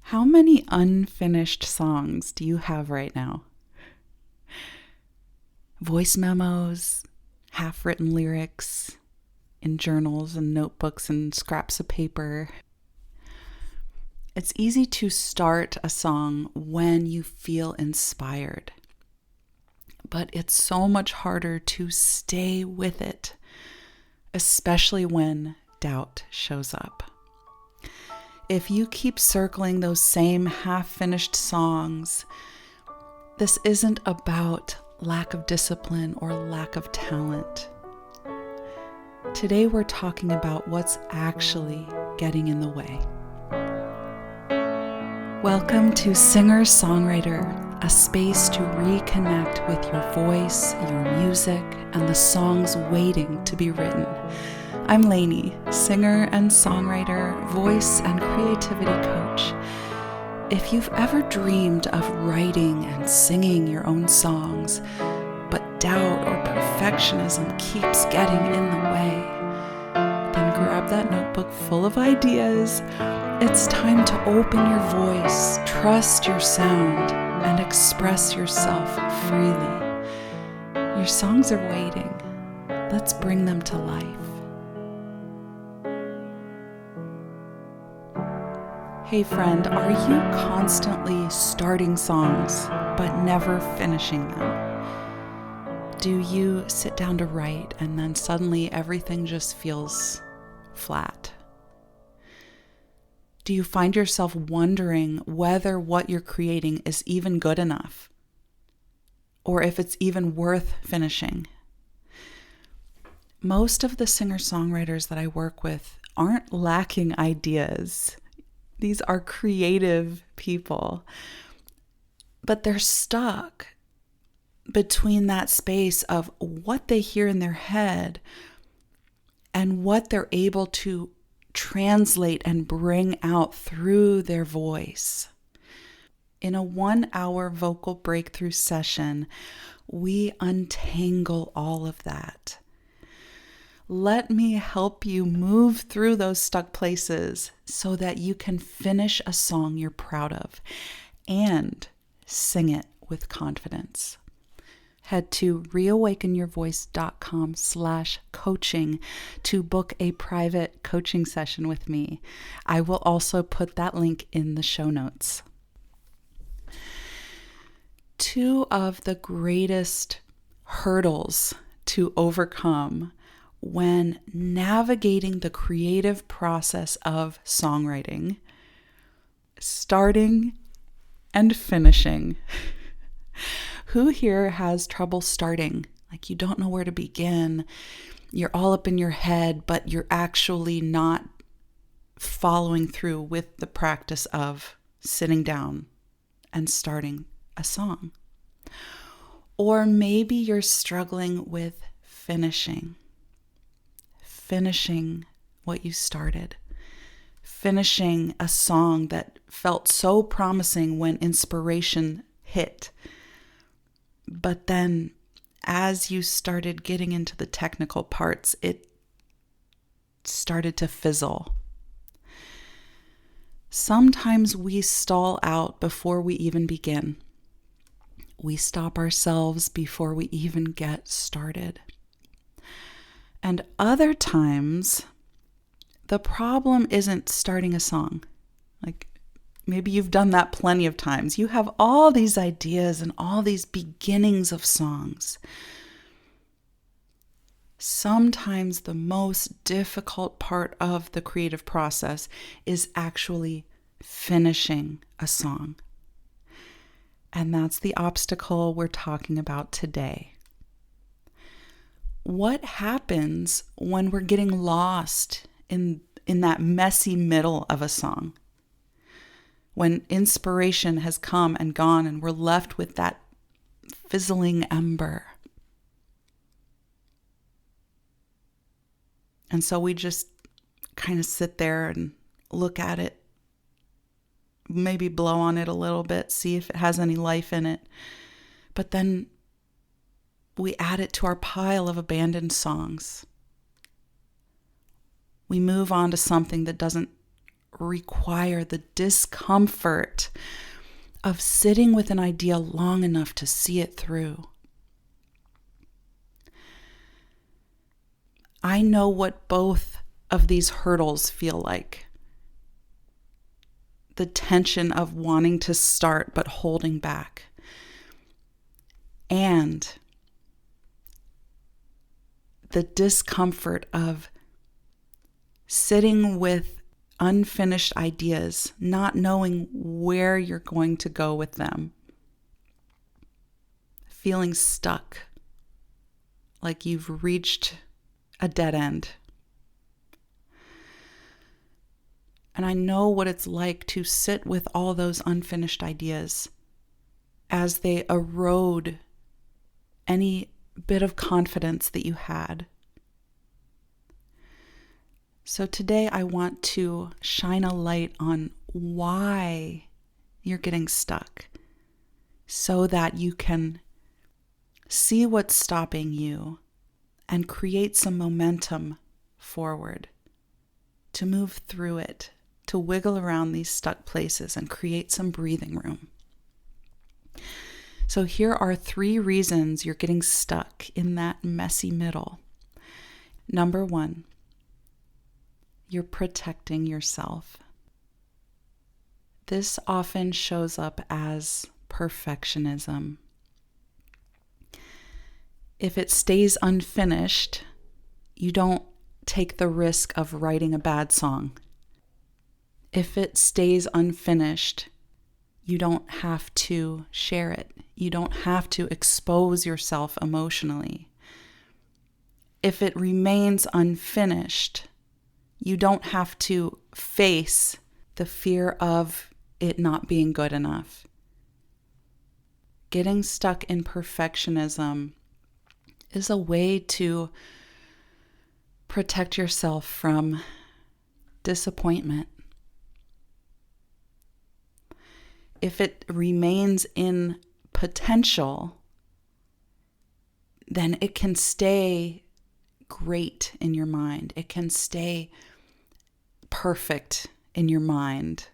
How many unfinished songs do you have right now? Voice memos, half-written lyrics, in journals and notebooks and scraps of paper. It's easy to start a song when you feel inspired, but it's so much harder to stay with it, especially when doubt shows up. If you keep circling those same half-finished songs, this isn't about lack of discipline or lack of talent. Today we're talking about what's actually getting in the way. Welcome to Singer-Songwriter, a space to reconnect with your voice, your music, and the songs waiting to be written. I'm Lainey, singer and songwriter, voice and creativity coach. If you've ever dreamed of writing and singing your own songs, but doubt or perfectionism keeps getting in the way, then grab that notebook full of ideas. It's time to open your voice, trust your sound, and express yourself freely. Your songs are waiting. Let's bring them to life. Hey friend, are you constantly starting songs but never finishing them? Do you sit down to write and then suddenly everything just feels flat? Do you find yourself wondering whether what you're creating is even good enough? Or if it's even worth finishing? Most of the singer-songwriters that I work with aren't lacking ideas. These are creative people, but they're stuck between that space of what they hear in their head and what they're able to translate and bring out through their voice. In a 1-hour vocal breakthrough session, we untangle all of that. Let me help you move through those stuck places so that you can finish a song you're proud of and sing it with confidence. Head to reawakenyourvoice.com/coaching to book a private coaching session with me. I will also put that link in the show notes. Two of the greatest hurdles to overcome when navigating the creative process of songwriting, starting and finishing. Who here has trouble starting? Like you don't know where to begin. You're all up in your head, but you're actually not following through with the practice of sitting down and starting a song. Or maybe you're struggling with finishing what you started, finishing a song that felt so promising when inspiration hit. But then as you started getting into the technical parts, it started to fizzle. Sometimes we stall out before we even begin. We stop ourselves before we even get started. And other times, the problem isn't starting a song. Like maybe you've done that plenty of times. You have all these ideas and all these beginnings of songs. Sometimes the most difficult part of the creative process is actually finishing a song. And that's the obstacle we're talking about today. What happens when we're getting lost in that messy middle of a song? When inspiration has come and gone and we're left with that fizzling ember. And so we just kind of sit there and look at it, maybe blow on it a little bit, see if it has any life in it. But then we add it to our pile of abandoned songs. We move on to something that doesn't require the discomfort of sitting with an idea long enough to see it through. I know what both of these hurdles feel like. The tension of wanting to start but holding back. And the discomfort of sitting with unfinished ideas, not knowing where you're going to go with them. Feeling stuck, like you've reached a dead end. And I know what it's like to sit with all those unfinished ideas as they erode any bit of confidence that you had. So today I want to shine a light on why you're getting stuck so that you can see what's stopping you and create some momentum forward to move through it, to wiggle around these stuck places and create some breathing room. So here are 3 reasons you're getting stuck in that messy middle. Number 1, you're protecting yourself. This often shows up as perfectionism. If it stays unfinished, you don't take the risk of writing a bad song. If it stays unfinished, you don't have to share it. You don't have to expose yourself emotionally. If it remains unfinished, you don't have to face the fear of it not being good enough. Getting stuck in perfectionism is a way to protect yourself from disappointment. If it remains in potential, then it can stay great in your mind. It can stay perfect in your mind.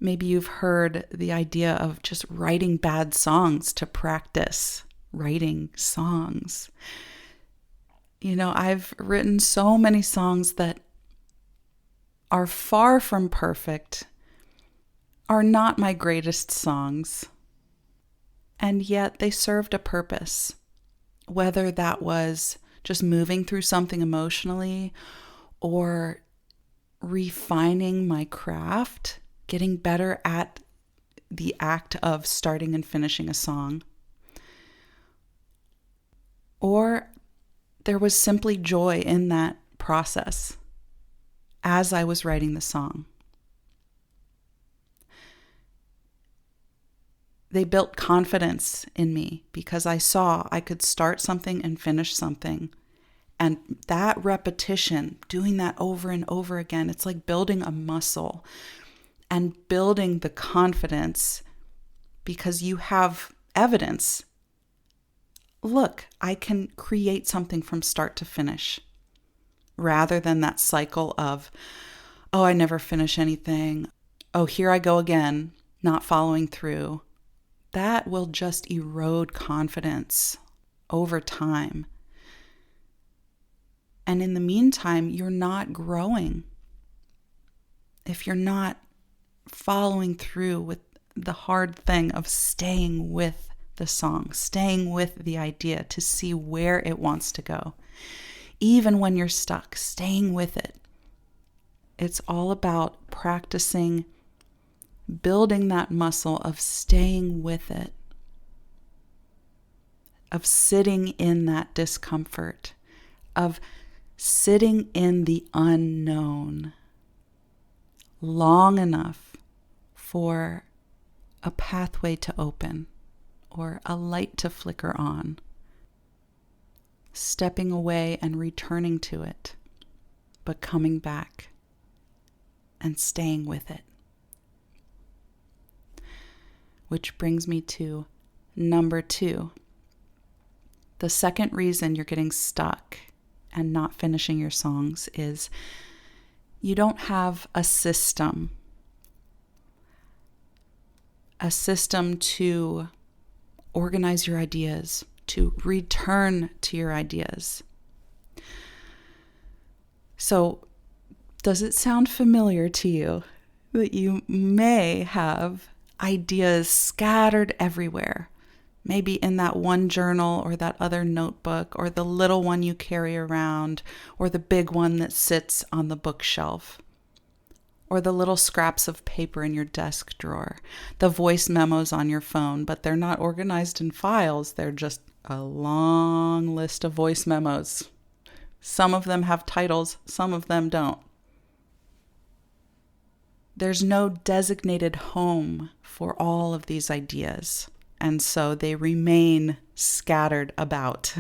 Maybe you've heard the idea of just writing bad songs to practice writing songs. You know, I've written so many songs that are far from perfect, are not my greatest songs, and yet they served a purpose. Whether that was just moving through something emotionally or refining my craft, getting better at the act of starting and finishing a song. Or there was simply joy in that process as I was writing the song. They built confidence in me because I saw I could start something and finish something. And that repetition, doing that over and over again, it's like building a muscle and building the confidence because you have evidence. Look, I can create something from start to finish rather than that cycle of, oh, I never finish anything. Oh, here I go again, not following through. That will just erode confidence over time. And in the meantime, you're not growing. If you're not following through with the hard thing of staying with the song, staying with the idea to see where it wants to go. Even when you're stuck, staying with it. It's all about practicing, building that muscle of staying with it, of sitting in that discomfort, of sitting in the unknown long enough for a pathway to open or a light to flicker on, stepping away and returning to it, but coming back and staying with it. Which brings me to number 2. The second reason you're getting stuck and not finishing your songs is you don't have a system to organize your ideas, to return to your ideas. So, does it sound familiar to you that you may have ideas scattered everywhere? Maybe in that one journal or that other notebook or the little one you carry around or the big one that sits on the bookshelf or the little scraps of paper in your desk drawer, the voice memos on your phone, but they're not organized in files. They're just a long list of voice memos. Some of them have titles, some of them don't. There's no designated home for all of these ideas, and so they remain scattered about.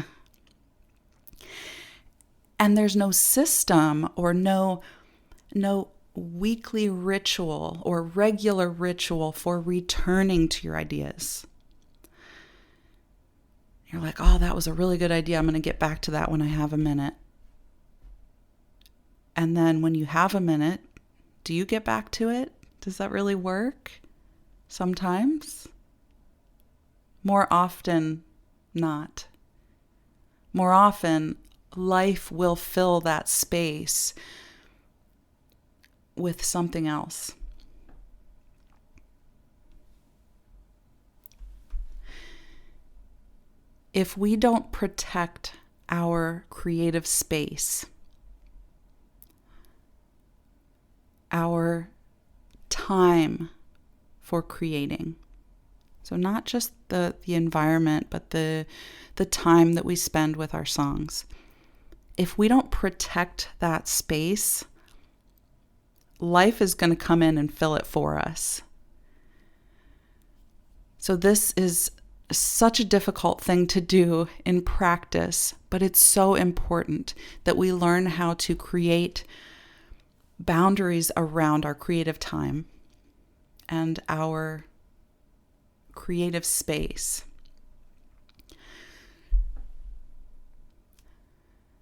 And there's no system or no weekly ritual or regular ritual for returning to your ideas. You're like, oh, that was a really good idea. I'm going to get back to that when I have a minute. And then when you have a minute, do you get back to it? Does that really work? Sometimes. More often, not. More often, life will fill that space with something else. If we don't protect our creative space, our time for creating, so not just the environment, but the time that we spend with our songs. If we don't protect that space, life is going to come in and fill it for us. So this is such a difficult thing to do in practice, but it's so important that we learn how to create boundaries around our creative time and our creative space.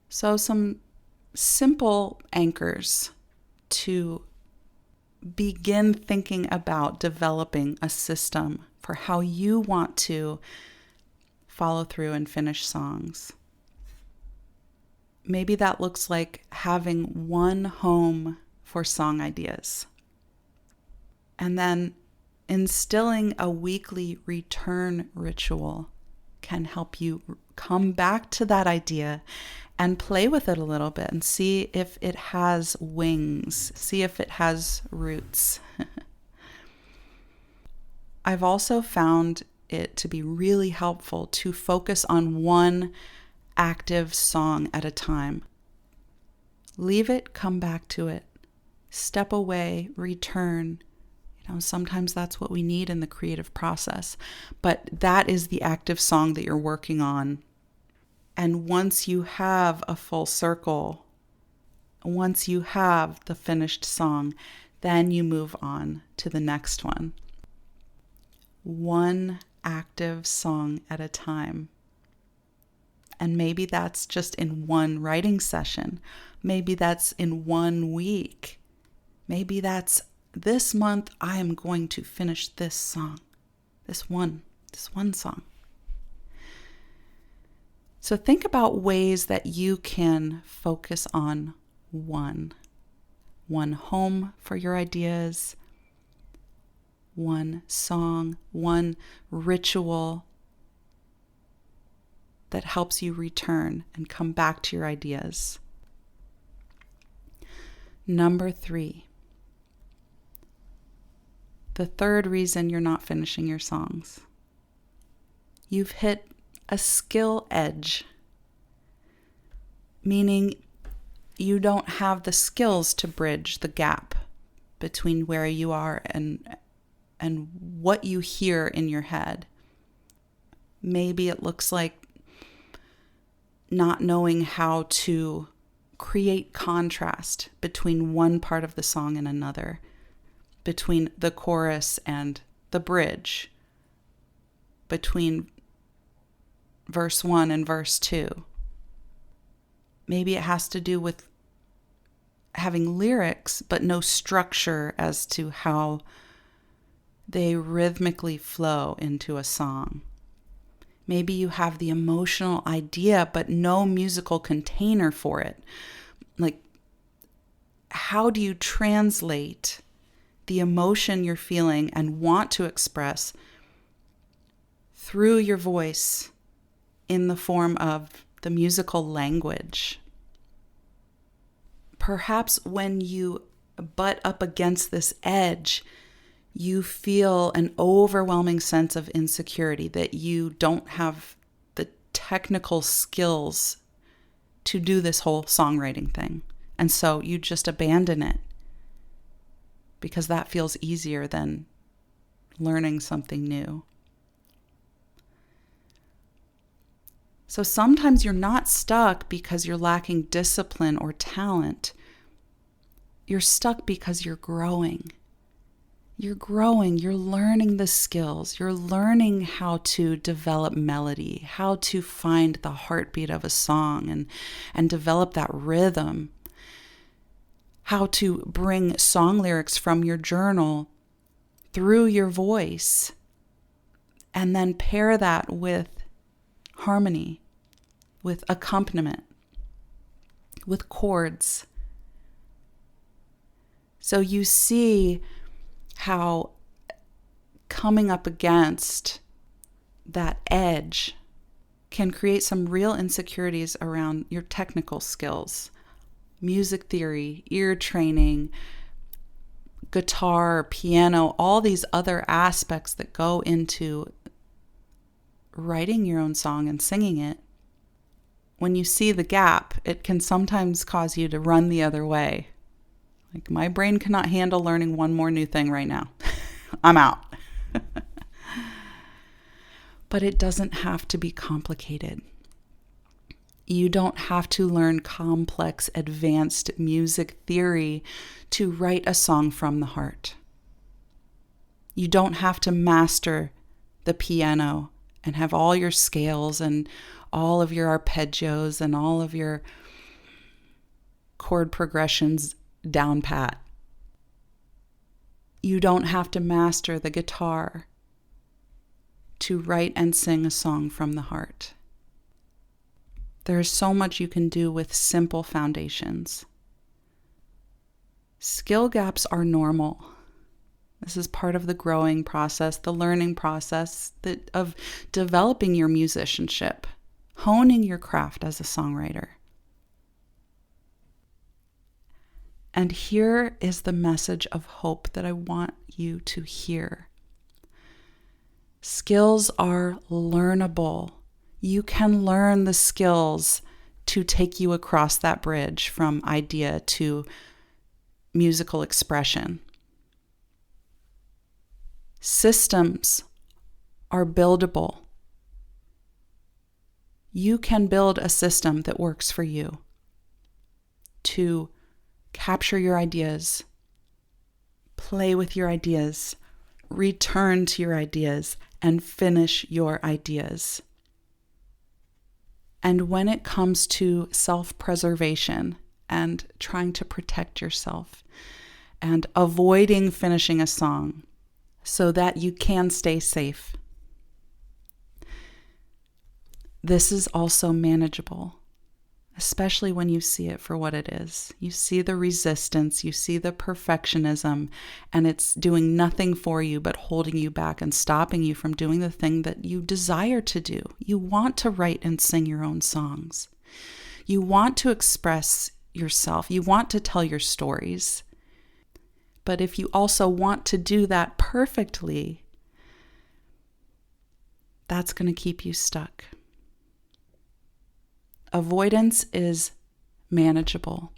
So some simple anchors to begin thinking about developing a system for how you want to follow through and finish songs. Maybe that looks like having one home for song ideas. And then instilling a weekly return ritual can help you come back to that idea and play with it a little bit and see if it has wings, see if it has roots. I've also found it to be really helpful to focus on one active song at a time. Leave it, come back to it. Step away, return. Sometimes that's what we need in the creative process. But that is the active song that you're working on. And once you have a full circle, once you have the finished song, then you move on to the next one. One active song at a time. And maybe that's just in one writing session. Maybe that's in 1 week. Maybe that's this month I am going to finish this song. This one song. So think about ways that you can focus on one home for your ideas, one song, one ritual that helps you return and come back to your ideas. Number 3. The third reason you're not finishing your songs. You've hit a skill edge, meaning you don't have the skills to bridge the gap between where you are and what you hear in your head. Maybe it looks like not knowing how to create contrast between one part of the song and another, between the chorus and the bridge, between verse 1 and verse 2. Maybe it has to do with having lyrics, but no structure as to how they rhythmically flow into a song. Maybe you have the emotional idea, but no musical container for it. Like, how do you translate the emotion you're feeling and want to express through your voice in the form of the musical language? Perhaps when you butt up against this edge, you feel an overwhelming sense of insecurity that you don't have the technical skills to do this whole songwriting thing. And so you just abandon it because that feels easier than learning something new. So sometimes you're not stuck because you're lacking discipline or talent. You're stuck because you're growing. You're growing, you're learning the skills, you're learning how to develop melody, how to find the heartbeat of a song and develop that rhythm, how to bring song lyrics from your journal through your voice, and then pair that with harmony, with accompaniment, with chords. So you see how coming up against that edge can create some real insecurities around your technical skills, music theory, ear training, guitar, piano, all these other aspects that go into writing your own song and singing it. When you see the gap, it can sometimes cause you to run the other way. Like, my brain cannot handle learning one more new thing right now. I'm out. But it doesn't have to be complicated. You don't have to learn complex, advanced music theory to write a song from the heart. You don't have to master the piano and have all your scales and all of your arpeggios and all of your chord progressions down pat. You don't have to master the guitar to write and sing a song from the heart. There's so much you can do with simple foundations. Skill gaps are normal. This is part of the growing process, the learning process of developing your musicianship, honing your craft as a songwriter. And here is the message of hope that I want you to hear. Skills are learnable. You can learn the skills to take you across that bridge from idea to musical expression. Systems are buildable. You can build a system that works for you to capture your ideas, play with your ideas, return to your ideas, and finish your ideas. And when it comes to self-preservation and trying to protect yourself and avoiding finishing a song so that you can stay safe, this is also manageable. Especially when you see it for what it is. You see the resistance, you see the perfectionism, and it's doing nothing for you but holding you back and stopping you from doing the thing that you desire to do. You want to write and sing your own songs. You want to express yourself. You want to tell your stories. But if you also want to do that perfectly, that's going to keep you stuck. Avoidance is manageable.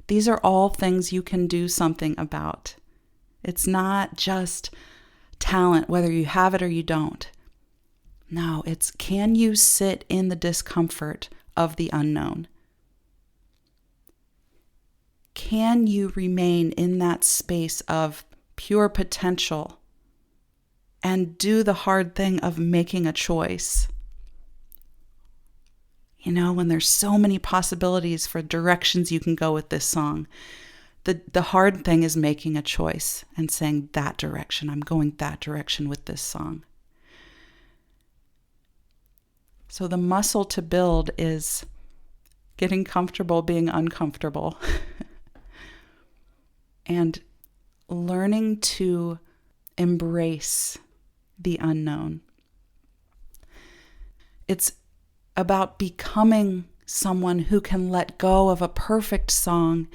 These are all things you can do something about. It's not just talent, whether you have it or you don't. No, it's can you sit in the discomfort of the unknown? Can you remain in that space of pure potential and do the hard thing of making a choice? when there's so many possibilities for directions you can go with this song. The hard thing is making a choice and saying that direction. I'm going that direction with this song. So the muscle to build is getting comfortable being uncomfortable and learning to embrace the unknown. It's about becoming someone who can let go of a perfect song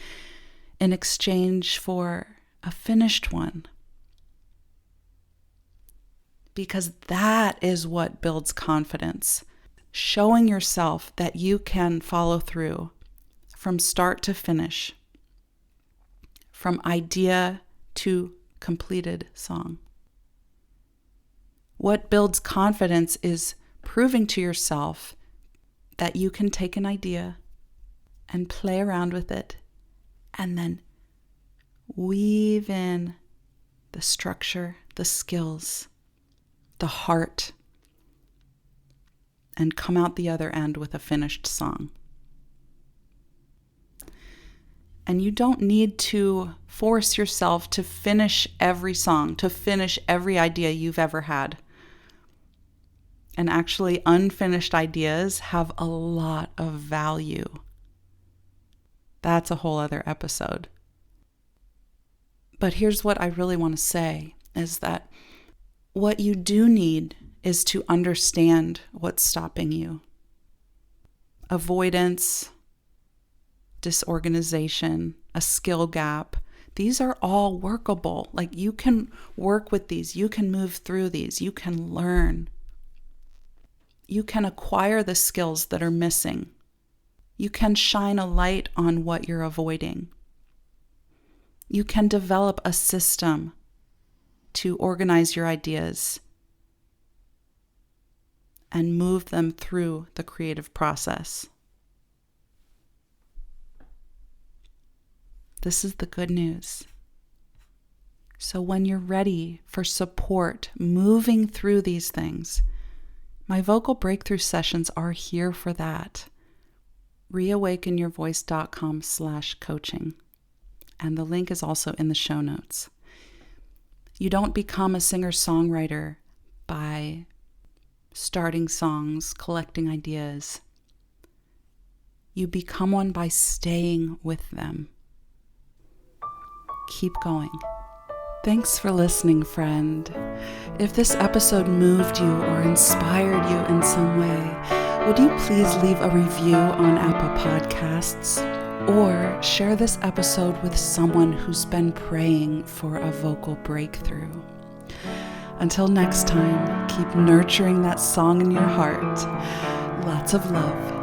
in exchange for a finished one. Because that is what builds confidence. Showing yourself that you can follow through from start to finish, from idea to completed song. What builds confidence is proving to yourself that you can take an idea and play around with it and then weave in the structure, the skills, the heart, and come out the other end with a finished song. And you don't need to force yourself to finish every song, to finish every idea you've ever had. And actually, unfinished ideas have a lot of value. That's a whole other episode. But here's what I really want to say, is that what you do need is to understand what's stopping you. Avoidance, disorganization, a skill gap, these are all workable. Like, you can work with these, you can move through these, you can learn. You can acquire the skills that are missing. You can shine a light on what you're avoiding. You can develop a system to organize your ideas and move them through the creative process. This is the good news. So when you're ready for support moving through these things, my vocal breakthrough sessions are here for that. reawakenyourvoice.com/coaching. And the link is also in the show notes. You don't become a singer-songwriter by starting songs, collecting ideas. You become one by staying with them. Keep going. Thanks for listening, friend. If this episode moved you or inspired you in some way, would you please leave a review on Apple Podcasts or share this episode with someone who's been praying for a vocal breakthrough? Until next time, keep nurturing that song in your heart. Lots of love.